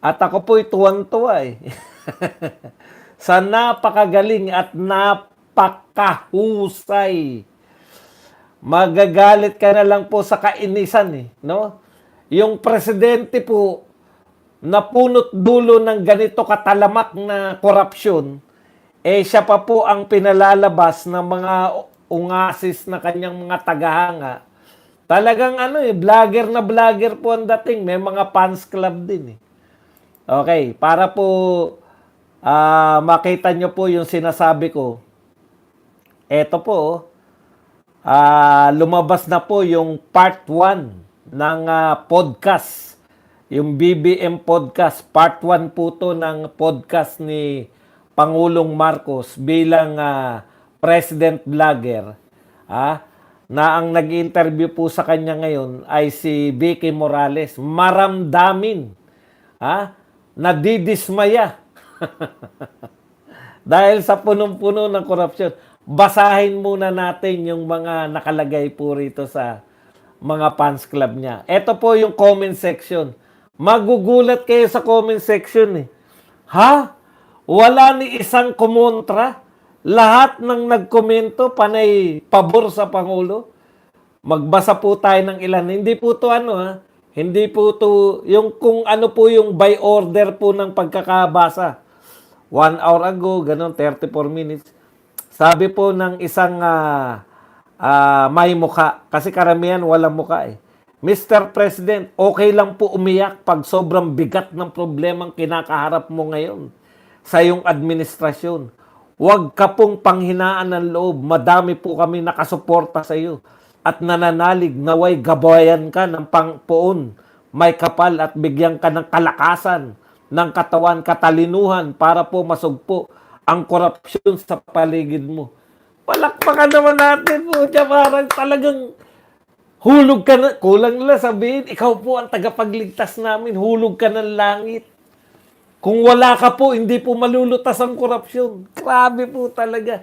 At ako po'y tuwang-tuwa eh. Sa napakagaling at napakahusay. Magagalit ka na lang po sa kainisan eh, no? Yung presidente po, napunot dulo ng ganito katalamak na korupsyon, eh siya pa po ang pinalalabas ng mga ungasis na kanyang mga tagahanga. Talagang ano eh, vlogger na vlogger po ang dating. May mga fans club din eh. Okay, para po makita nyo po yung sinasabi ko. Eto po, lumabas na po yung part 1 ng podcast. Yung BBM podcast. Part 1 po to ng podcast ni Pangulong Marcos bilang president vlogger. Na ang nag-interview po sa kanya ngayon ay si Vicky Morales. Maramdamin. Nadidismaya. Dahil sa punong-puno ng korupsyon. Basahin muna natin yung mga nakalagay po rito sa mga fans club niya. Ito po yung comment section. Magugulat kayo sa comment section eh. Ha? Wala ni isang kumontra? Lahat ng nagkomento panay pabor sa Pangulo? Magbasa po tayo ng ilan. Hindi po to hindi po to yung kung ano po yung by order po ng pagkakabasa. 1 hour ago, ganun, 34 minutes. Sabi po ng isang may mukha, kasi karamihan walang mukha eh. Mr. President, okay lang po umiyak pag sobrang bigat ng problemang kinakaharap mo ngayon sa iyong administrasyon. Huwag ka pong panghinaan ng loob. Madami po kami nakasuporta sa iyo. At nananalig naway gabayan ka ng pangpoon. May kapal at bigyan ka ng kalakasan, ng katawan, katalinuhan para po masugpo ang korupsyon sa paligid mo. Palakpakan naman natin po siya. Parang talagang hulog ka na. Kulang nila sabihin, ikaw po ang tagapagligtas namin. Hulog ka ng langit. Kung wala ka po, hindi po malulutas ang korupsyon. Grabe po talaga.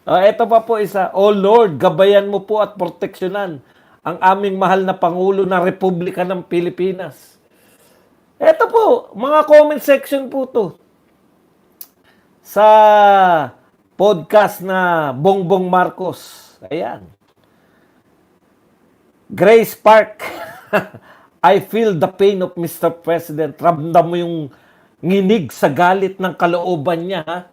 Ito pa po isa. Oh Lord, gabayan mo po at proteksyonan ang aming mahal na Pangulo ng Republika ng Pilipinas. Ito po, mga comment section po to. Sa podcast na Bongbong Marcos. Ayan. Grace Park. I feel the pain of Mr. President. Ramdam mo yung nginig sa galit ng kalooban niya.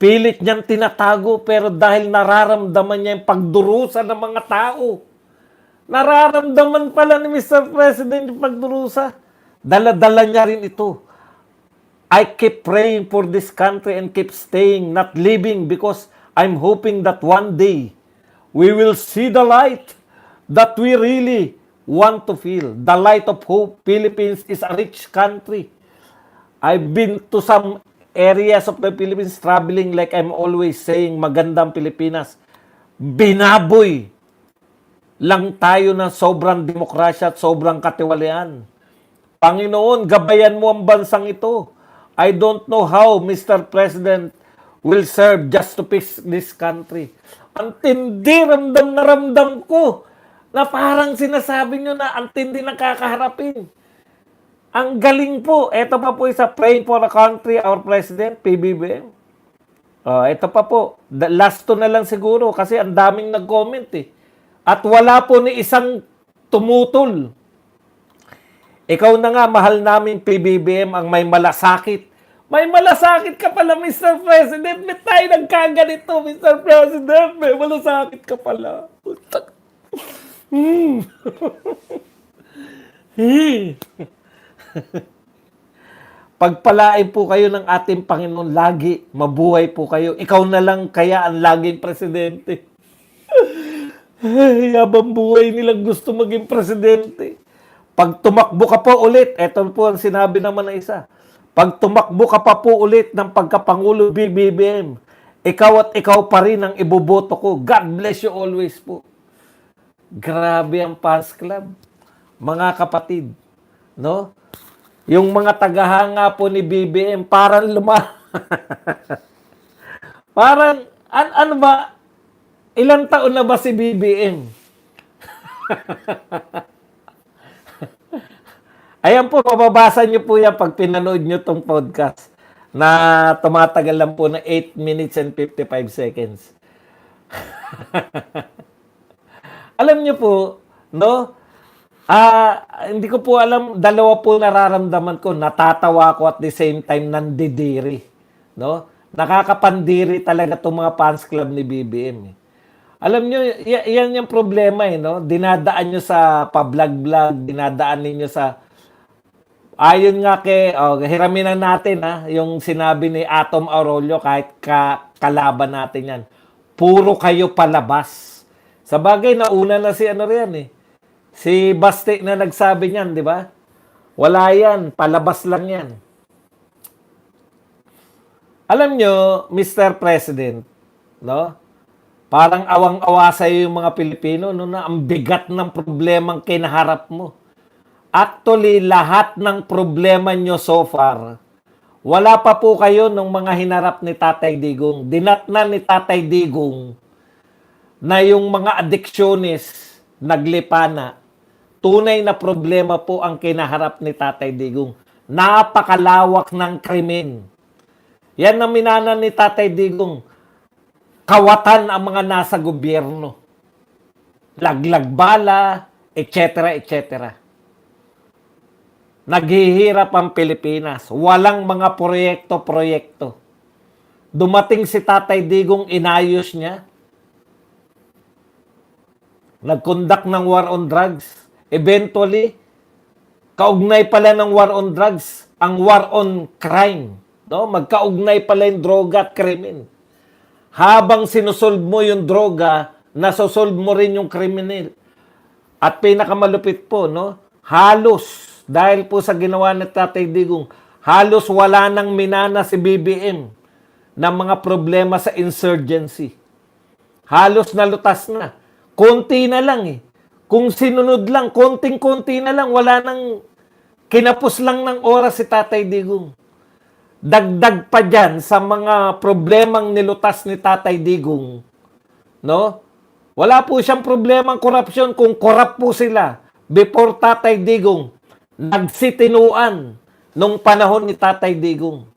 Pilit niyang tinatago pero dahil nararamdaman niya yung pagdurusa ng mga tao. Nararamdaman pala ni Mr. President yung pagdurusa. Dala-dala niya rin ito. I keep praying for this country and keep staying, not leaving because I'm hoping that one day we will see the light that we really want to feel. The light of hope. Philippines is a rich country. I've been to some areas of the Philippines traveling like I'm always saying, magandang Pilipinas. Binaboy lang tayo ng sobrang demokrasya at sobrang katiwalian. Panginoon, gabayan mo ang bansang ito. I don't know how Mr. President will serve just to fix this country. Ang tindi, ramdam na ramdam ko na parang sinasabi nyo na ang tindi ng kakaharapin. Ang galing po. Ito pa po isa, praying for the country, our President, PBBM. Ito pa po. Last to na lang siguro kasi ang daming nag-comment eh. At wala po ni isang tumutol. Ikaw na nga, mahal namin PBBM, ang may malasakit. May malasakit ka pala, Mr. President. May tayo nagkaganito, Mr. President. May malasakit ka pala. Pagpalain po kayo ng ating Panginoon lagi. Mabuhay po kayo. Ikaw na lang kaya ang laging presidente. Yabang buhay nilang gusto maging presidente. Pag tumakbo ka po ulit, eto po ang sinabi naman ng isa. Pag tumakbo ka pa po ulit ng pagkapangulo BBM, ikaw at ikaw pa rin ang iboboto ko. God bless you always po. Grabe ang fans club. Mga kapatid, no? Yung mga tagahanga po ni BBM, parang parang, ano ba? Ilang taon na ba si BBM? Ayan po, mababasa niyo po yan pag pinanood niyo tong podcast na tumatagal lang po na 8 minutes and 55 seconds. Alam niyo po, no? Hindi ko po alam, dalawa po nararamdaman ko. Natatawa ko at the same time nandidiri. No? Nakakapandiri talaga itong mga fans club ni BBM. Eh. Alam nyo, yan yung problema eh. No? Dinadaan nyo sa pa-vlog-vlog, dinadaan ninyo sa... Ayon nga kay, hiramin na natin yung sinabi ni Atom Aurolio kahit kalaban natin yan. Puro kayo palabas. Sa bagay, nauna na si ano riyan eh. Si Basti na nagsabi niyan, di ba? Wala yan, palabas lang yan. Alam nyo, Mr. President, no? Parang awang-awa sa iyo yung mga Pilipino, no, na ang bigat ng problemang kinaharap mo. Actually, lahat ng problema nyo so far, wala pa po kayo nung mga hinarap ni Tatay Digong. Dinatnan ni Tatay Digong na yung mga adiksyonist naglipana. Tunay na problema po ang kinaharap ni Tatay Digong. Napakalawak ng krimen. Yan ang minana ni Tatay Digong. Kawatan ang mga nasa gobyerno. Laglag bala, etc. etc. Naghihirap ang Pilipinas. Walang mga proyekto-proyekto. Dumating si Tatay Digong, inayos niya. Nag-conduct ng war on drugs. Eventually, kaugnay pala ng war on drugs, ang war on crime. No? Magkaugnay pala yung droga at krimen. Habang sinusolve mo yung droga, nasosolve mo rin yung kriminal. At pinakamalupit po, no? Halos, dahil po sa ginawa ni Tatay Digong, halos wala nang minana si BBM ng mga problema sa insurgency. Halos nalutas na. Konti na lang eh. Kung sinunod lang, konting-konti na lang, wala nang kinapos lang ng oras si Tatay Digong. Dagdag pa dyan sa mga problemang nilutas ni Tatay Digong. No? Wala po siyang problemang korupsyon kung korap po sila. Before Tatay Digong, nagsitinuan nung panahon ni Tatay Digong.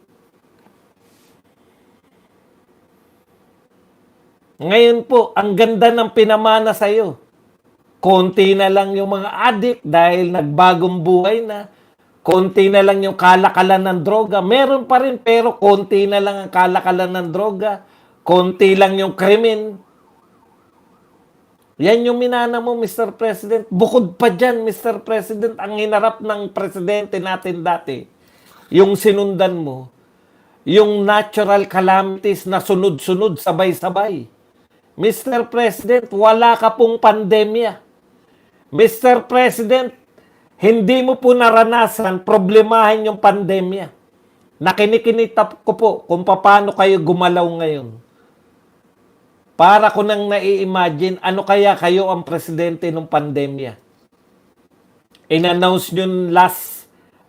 Ngayon po, ang ganda ng pinamana sa'yo. Konti na lang yung mga adik dahil nagbagong buhay na. Konti na lang yung kalakalan ng droga. Meron pa rin pero konti na lang ang kalakalan ng droga. Konti lang yung krimen. Yan yung minana mo, Mr. President. Bukod pa dyan, Mr. President, ang hinarap ng presidente natin dati, yung sinundan mo, yung natural calamities na sunod-sunod, sabay-sabay. Mr. President, wala ka pong pandemya. Mr. President, hindi mo po naranasan problemahin yung pandemya. Nakinikinitap ko po kung paano kayo gumalaw ngayon. Para ko nang nai-imagine, ano kaya kayo ang presidente ng pandemya? In-announce nyo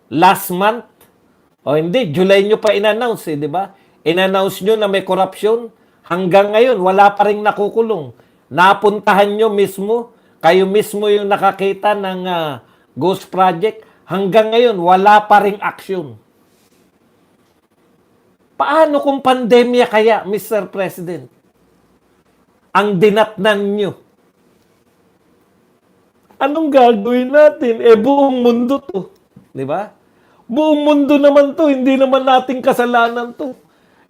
last month? O hindi, July nyo pa in-announce di ba? In-announce nyo na may corruption. Hanggang ngayon, wala pa rin nakukulong. Napuntahan nyo mismo, kayo mismo yung nakakita ng Ghost Project. Hanggang ngayon, wala pa ring action. Paano kung pandemya kaya, Mr. President? Ang dinatnan nyo. Anong gagawin natin? Buong mundo to. Di ba? Buong mundo naman to. Hindi naman nating kasalanan to.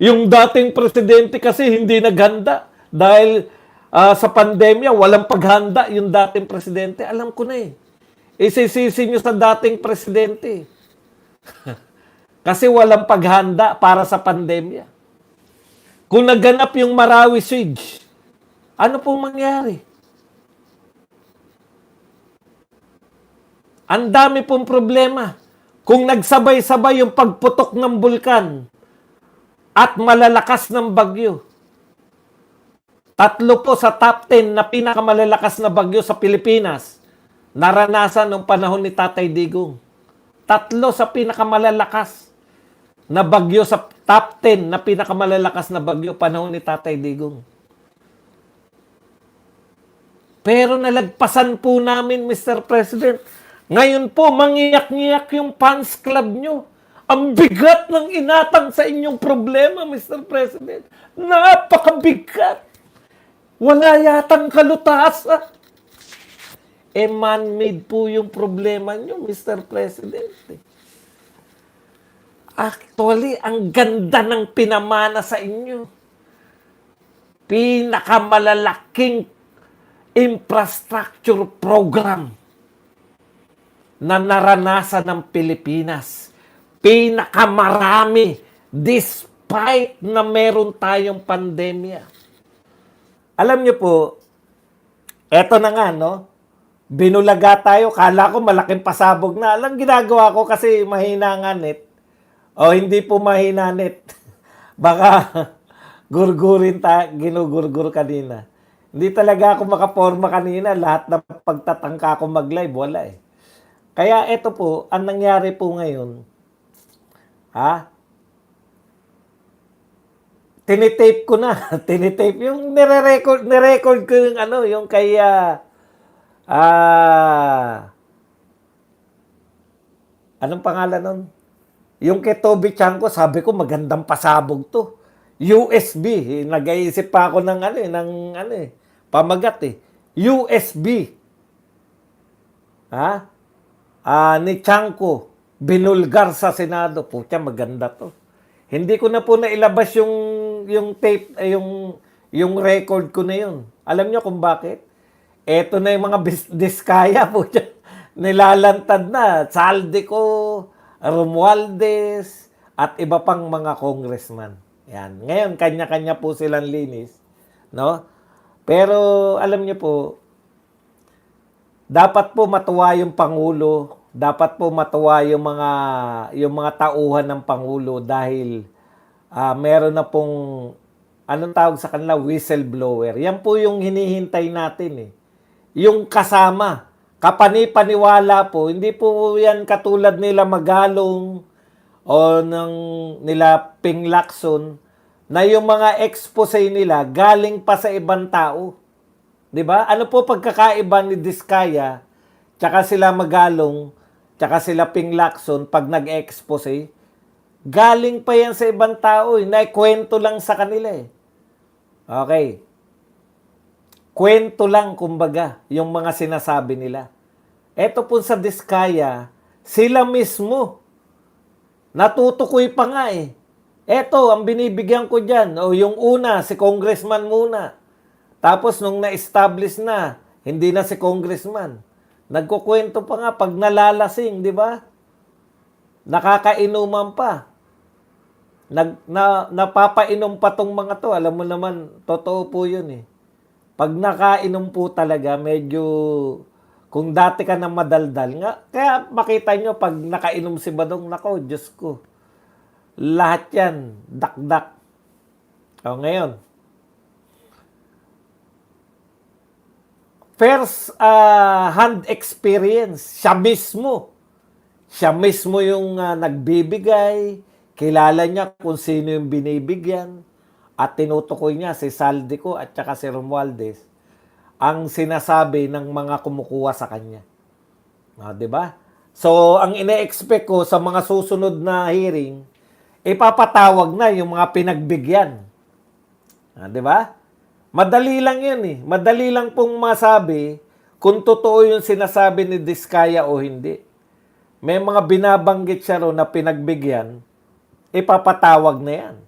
Yung dating presidente kasi hindi naghanda. Dahil sa pandemya, walang paghanda yung dating presidente. Alam ko na eh. Isisisi nyo sa dating presidente. Kasi walang paghanda para sa pandemya. Kung naganap yung Marawi siege, ano pong mangyari? Ang dami pong problema. Kung nagsabay-sabay yung pagputok ng bulkan at malalakas ng bagyo. 3 po sa top 10 na pinakamalalakas na bagyo sa Pilipinas naranasan noong panahon ni Tatay Digong. 3 sa pinakamalalakas na bagyo sa top 10 na pinakamalalakas na bagyo panahon ni Tatay Digong. Pero nalagpasan po namin, Mr. President, Ngayon po, mangiyak-ngiyak yung fans club nyo. Ang bigat ng inatang sa inyong problema, Mr. President. Napakabigat. Wala yatang kalutasan. Man-made po yung problema nyo, Mr. President. Actually, ang ganda ng pinamana sa inyo. Pinakamalalaking infrastructure program na naranasan ng Pilipinas. Pinakamarami despite na meron tayong pandemya. Alam niyo po, eto na nga, no? Binulaga tayo. Kala ko malaking pasabog na. Alam ginagawa ko kasi mahina nga net. O hindi po mahina net. Baka gurgurin ginugurgur kanina. Hindi talaga ako makaporma kanina. Lahat ng pagtatangka ko mag-live, wala eh. Kaya ito po, ang nangyari po ngayon, tinitape ko na. Tinitape. Yung nirecord ko yung yung kay, anong pangalan nun? Yung kay Toby Chanko, sabi ko magandang pasabog to. USB. Nag-iisip pa ako ng pamagat eh. USB. Ni Chanko, binulgar sa Senado. Pucha, maganda to. Hindi ko na po nailabas yung tape, yung record ko na yun. Alam nyo kung bakit? Eto na yung mga diskaya po. Nilalantad na. Saldico, Romualdez, at iba pang mga congressman. Yan. Ngayon, kanya-kanya po silang linis. No? Pero, alam niyo po, dapat po matuwa yung Pangulo. Dapat po matuwa yung mga tauhan ng Pangulo dahil meron na pong, anong tawag sa kanila, whistleblower. Yan po yung hinihintay natin eh. Yung kasama, kapani-paniwala po, hindi po yan katulad nila Magalong o nila Ping Lacson na yung mga expose nila galing pa sa ibang tao. 'Di ba? Ano po pagkakaiba ni Diskaya, tsaka sila Magalong, tsaka sila Ping Lacson pag nag-expose? Galing pa yan sa ibang tao, naikwento lang sa kanila eh. Okay. Kwento lang, kumbaga, yung mga sinasabi nila. Eto po sa Diskaya, sila mismo, natutukoy pa nga eh. Eto, ang binibigyan ko dyan. O yung una, si congressman muna. Tapos nung na-establish na, hindi na si congressman. Nagkukwento pa nga pag nalalasing, di ba? Nakakainuman pa. Napapainom pa tong mga to. Alam mo naman, totoo po yun eh. Pag nakainom po talaga, medyo, kung dati ka na madaldal nga, kaya makita nyo, pag nakainom si Badong, nako, Diyos ko, lahat yan, dakdak. O ngayon, first hand experience, siya mismo yung nagbibigay, kilala niya kung sino yung binibigyan, at tinutukoy niya si Saldico at saka si Romualdez ang sinasabi ng mga kumukuha sa kanya. 'Di ba? So, ang ine-expect ko sa mga susunod na hearing, ipapatawag na yung mga pinagbigyan. 'Di ba? Madali lang 'yun eh. Madali lang pong masabi kung totoo yung sinasabi ni Diskaya o hindi. May mga binabanggit siya ro na pinagbigyan, ipapatawag na 'yan.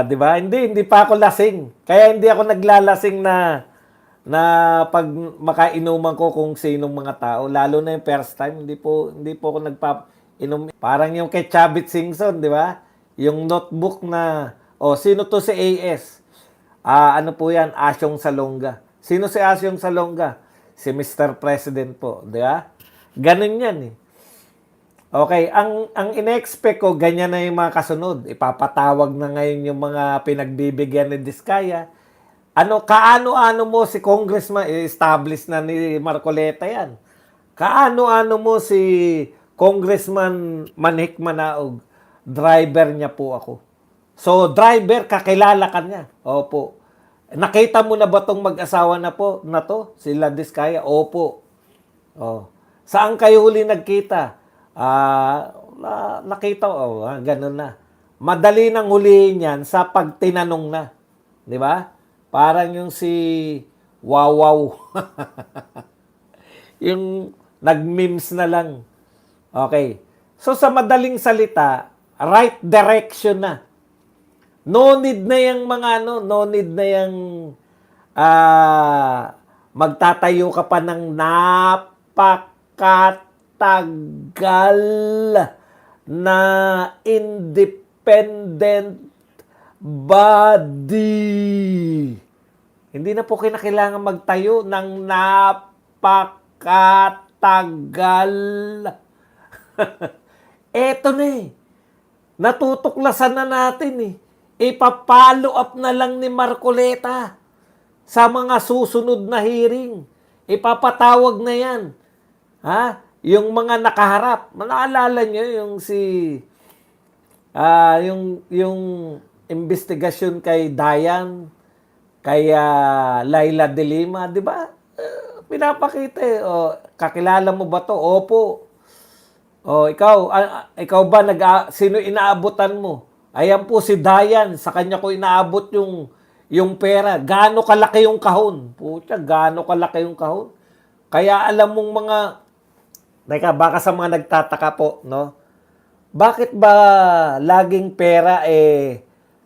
Di ba? Hindi pa ako lasing. Kaya hindi ako naglalasing na pag makainuman ko kung sinong mga tao, lalo na yung first time, hindi po ako nagpainom. Parang yung kay Chavit Singson, di ba? Yung notebook na, sino to si AS? Ano po yan? Asyong Salonga. Sino si Asyong Salonga? Si Mr. President po, di ba? Ganun yan eh. Okay, ang ine-expect ko, ganyan na yung mga kasunod. Ipapatawag na ngayon yung mga pinagbibigyan ni Diskaya. Kaano-ano mo si Congressman, establish na ni Marcoleta yan. Kaano-ano mo si Congressman Manhik Manaog, driver niya po ako. So, driver, kakilala ka niya. Opo. Nakita mo na ba tong mag-asawa na to? Sila Diskaya? Opo. Oh. Saan kayo huli nagkita? Nakita ko, ganun na. Madali nang hulihin yan sa pagtinanong na. Di ba? Parang yung si Wawaw. Yung nag-memes na lang. Okay. So sa madaling salita, right direction na. No need na yung mga no need na yung magtatayo ka pa ng napakatagal na independent body. Hindi na po kinakailangan magtayo ng napakatagal. Eto na eh. Natutuklasan na natin eh. Ipapalo up na lang ni Marcoleta sa mga susunod na hearing. Ipapatawag na yan. Ha? Yung mga nakaharap. Naalala nyo yung yung investigasyon kay Dayan, kay Laila de Lima, di ba? Pinapakita eh. Kakilala mo ba to? Opo. Ikaw ba sino inaabutan mo? Ayan po si Dayan, sa kanya ko inaabot yung pera. Gaano kalaki yung kahon? Pucha, gaano kalaki yung kahon? Kaya alam mong baka sa mga nagtataka po, no? Bakit ba laging pera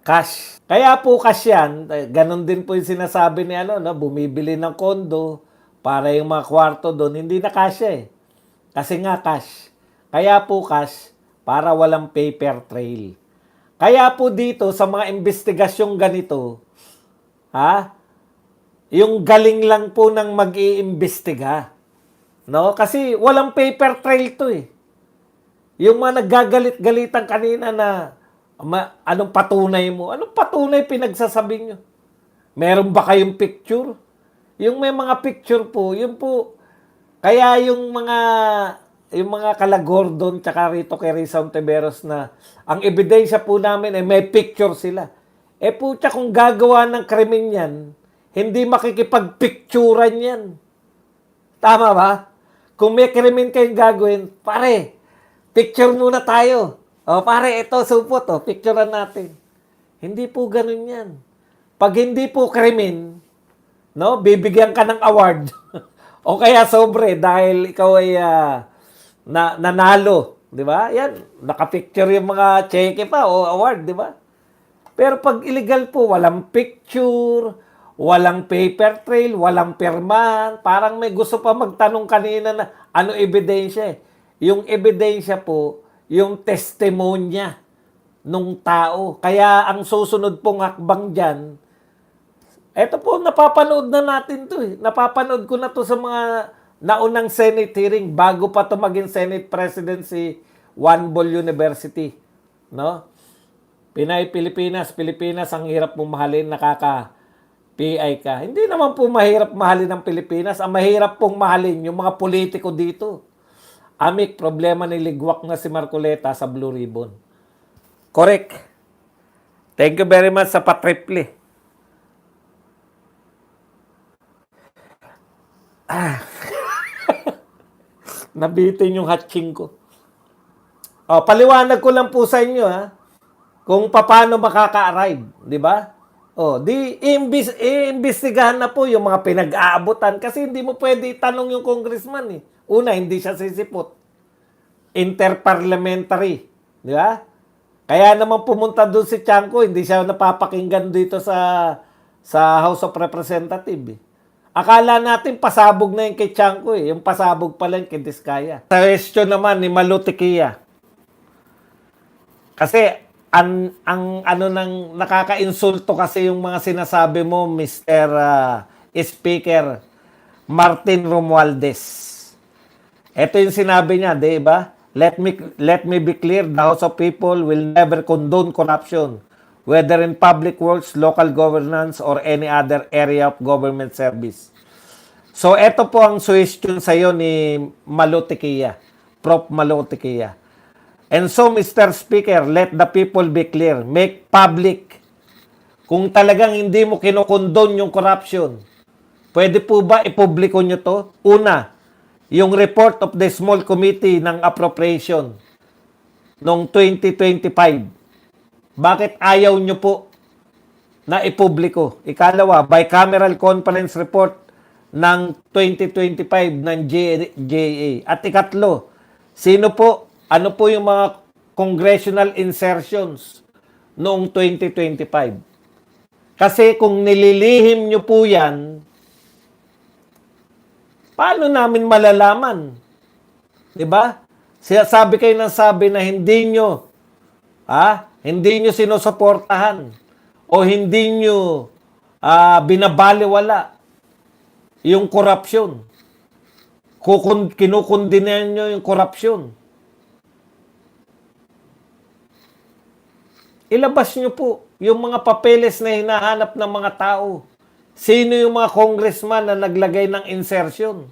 cash? Kaya po cash yan, ganun din po yung sinasabi ni bumibili ng kondo para yung mga kwarto doon, hindi na cash Kasi nga cash. Kaya po cash para walang paper trail. Kaya po dito sa mga investigasyong ganito, yung galing lang po ng mag-iimbestiga. No? Kasi walang paper trail to eh. Yung mga naggagalit-galitan kanina na anong patunay mo? Anong patunay pinagsasabi nyo? Meron ba kayong picture? Yung may mga picture po, yun po. Kaya yung mga kala Gordon tsaka rito kay Risa Ontiveros na ang ebidensya po namin may picture sila. Pucha, kung gagawa ng krimen yan, hindi makikipagpicturan yan. Tama ba? Kung may krimen kayong gagawin, pare, picture muna tayo. Pare, ito, supot, picturean natin. Hindi po ganun yan. Pag hindi po krimen, no, bibigyan ka ng award. O kaya sobre dahil ikaw ay nanalo, di ba? Yan, nakapicture yung mga cheque pa o award, di ba? Pero pag illegal po, walang picture, walang paper trail, walang pirmahan, parang may gusto pa magtanong kanina na ano ebidensya. Yung ebidensya po, yung testimonya nung tao. Kaya ang susunod pong hakbang dyan, eto po, napapanood na natin to Napapanood ko na to sa mga naunang Senate hearing bago pa to maging Senate President si Juan Bol University. No? Pilipinas, ang hirap mong mahalin, nakaka-PI ka. Hindi naman po mahirap mahalin ng Pilipinas. Ang mahirap pong mahalin yung mga politiko dito. Amik, problema ni Ligwak na si Marcoleta sa Blue Ribbon. Correct. Thank you very much sa patriple. Nabitin yung hatching ko. Paliwanag ko lang po sa inyo kung paano makaka-arrive, di ba? Iimbestigahan na po yung mga pinag-aabutan kasi hindi mo pwede itanong yung congressman Una, hindi siya sisipot. Interparliamentary, di ba? Kaya naman pumunta doon si Chanco, hindi siya napapakinggan dito sa House of Representatives. Akala natin pasabog na yung kay Chanco yung pasabog pa lang kay Diskaya. Sa question naman ni Malutikia. Kasi ang nang nakaka-insulto kasi yung mga sinasabi mo, Mr. Speaker Martin Romualdez. Ito yung sinabi niya, di ba? Let me be clear, the House of People will never condone corruption, whether in public works, local governance, or any other area of government service. So, ito po ang suggestion sa iyo ni Malutikia, Prof. Malutikia. And so, Mr. Speaker, let the people be clear. Make public Kung talagang hindi mo kinokondon yung corruption, pwede po ba ipubliko nyo to? Una, yung report of the small committee ng appropriation noong 2025. Bakit ayaw nyo po na ipubliko? Ikalawa, bicameral conference report ng 2025 ng JA. At ikatlo, ano po yung mga congressional insertions noong 2025? Kasi kung nililihim nyo po yan, paano namin malalaman? Diba? Sabi kayo ng sabi na hindi nyo sinusuportahan o hindi nyo binabaliwala yung korupsyon. Kinukundinan nyo yung korupsyon. Ilabas nyo po yung mga papeles na hinahanap ng mga tao. Sino yung mga congressman na naglagay ng insertion?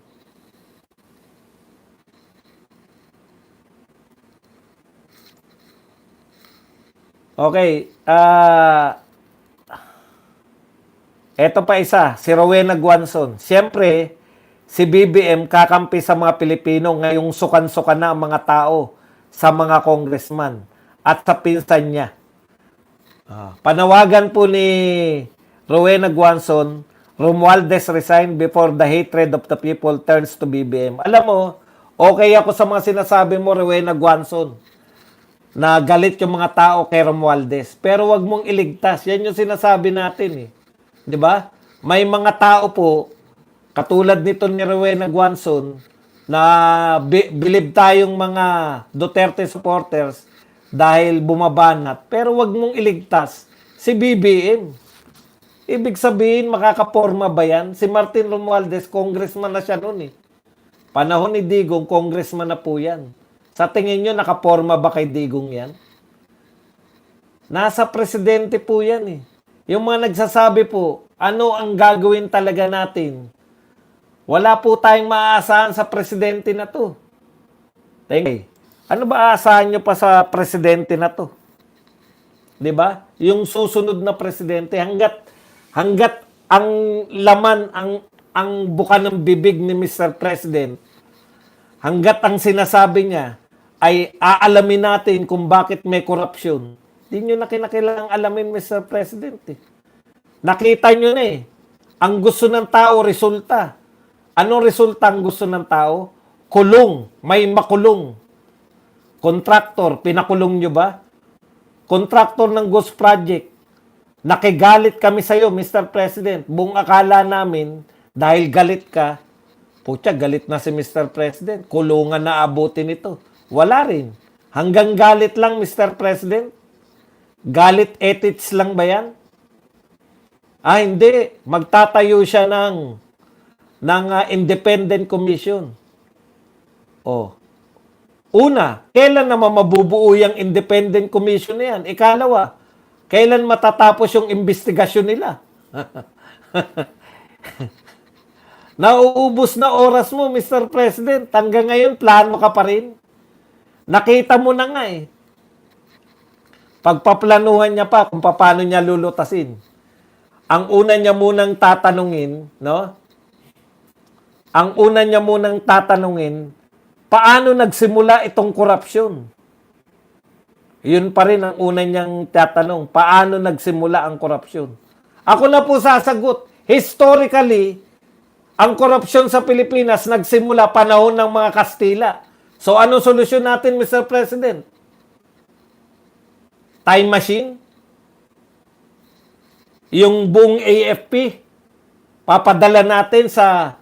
Okay. Eto pa isa, si Rowena Guanzon. Siyempre, si BBM kakampi sa mga Pilipino ngayong sukan-sukan na ang mga tao sa mga congressman at sa pinsan niya. Panawagan po ni Rowena Guanzon, Romualdez resign before the hatred of the people turns to BBM. Alam mo, okay ako sa mga sinasabi mo, Rowena Guanzon, na galit yung mga tao kay Romualdez. Pero wag mong iligtas. Yan yung sinasabi natin eh. 'Di ba? May mga tao po, katulad nito ni Rowena Guanzon, na bilib tayong mga Duterte supporters dahil bumabanat. Pero wag mong iligtas si BBM. Ibig sabihin, makakaporma ba yan? Si Martin Romualdez, congressman na siya noon eh. Panahon ni Digong, congressman na po yan. Sa tingin nyo, nakaporma ba kay Digong yan? Nasa presidente po yan eh. Yung mga nagsasabi po, ano ang gagawin talaga natin? Wala po tayong maaasahan sa presidente na to. Thank you. Ano ba aasahan nyo pa sa presidente na to? 'Di ba? Yung susunod na presidente, hanggat ang laman, ang buka ng bibig ni Mr. President, hanggat ang sinasabi niya ay aalamin natin kung bakit may korupsyon. Hindi nyo na kinakailangang alamin, Mr. President. Eh. Nakita nyo na eh. Ang gusto ng tao, resulta. Anong resulta ang gusto ng tao? Kulong. May makulong. Contractor, pinakulong nyo ba? Contractor ng Ghost Project. Nakigalit kami sa'yo, Mr. President. Buong akala namin, dahil galit ka, putya, galit na si Mr. President. Kulungan na abutin ito. Wala rin. Hanggang galit lang, Mr. President. Galit ethics lang ba yan? Hindi. Magtatayo siya ng independent commission. Una, kailan naman mabubuo yung independent commission na yan? Ikalawa, kailan matatapos yung investigasyon nila? Nauubos na oras mo, Mr. President. Hanggang ngayon, plano ka pa rin. Nakita mo na nga eh. Pagpaplanuhan niya pa kung paano niya lulutasin. Ang una niya munang tatanungin, paano nagsimula itong korupsyon? Yun pa rin ang una niyang tatanong, paano nagsimula ang korupsyon? Ako na po sasagot, historically, ang korupsyon sa Pilipinas nagsimula panahon ng mga Kastila. So, anong solusyon natin, Mr. President? Time machine? Yung buong AFP, papadala natin sa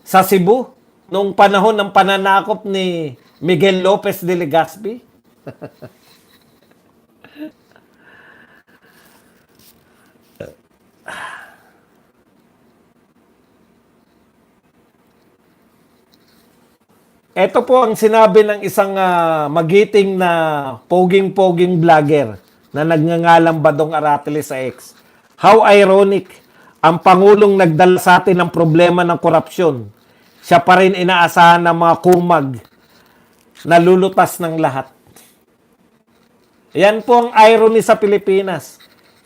Cebu noong panahon ng pananakop ni Miguel Lopez de Legazpi. Ito po ang sinabi ng isang magiting na poging-poging vlogger na nagngangalang Badong Aratili sa X. How ironic, ang Pangulong nagdala sa atin ng problema ng korupsyon. Siya pa rin inaasahan ng mga kumag na lulutas ng lahat. Yan po ang irony sa Pilipinas.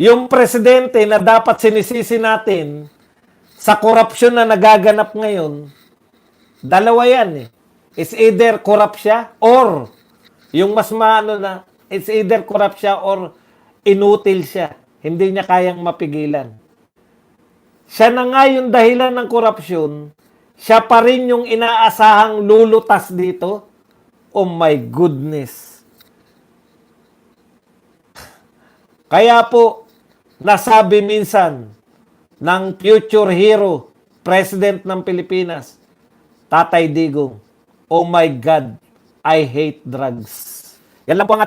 Yung presidente na dapat sinisisi natin sa korupsyon na nagaganap ngayon, dalawa yan eh. It's either corrupt siya or yung mas maano na, it's either corrupt siya or inutil siya. Hindi niya kayang mapigilan. Siya na nga yung dahilan ng korupsyon, siya pa rin yung inaasahang lulutas dito. Oh my goodness. Kaya po, nasabi minsan ng future hero, President ng Pilipinas, Tatay Digong, oh my God, I hate drugs. Yan lang po ang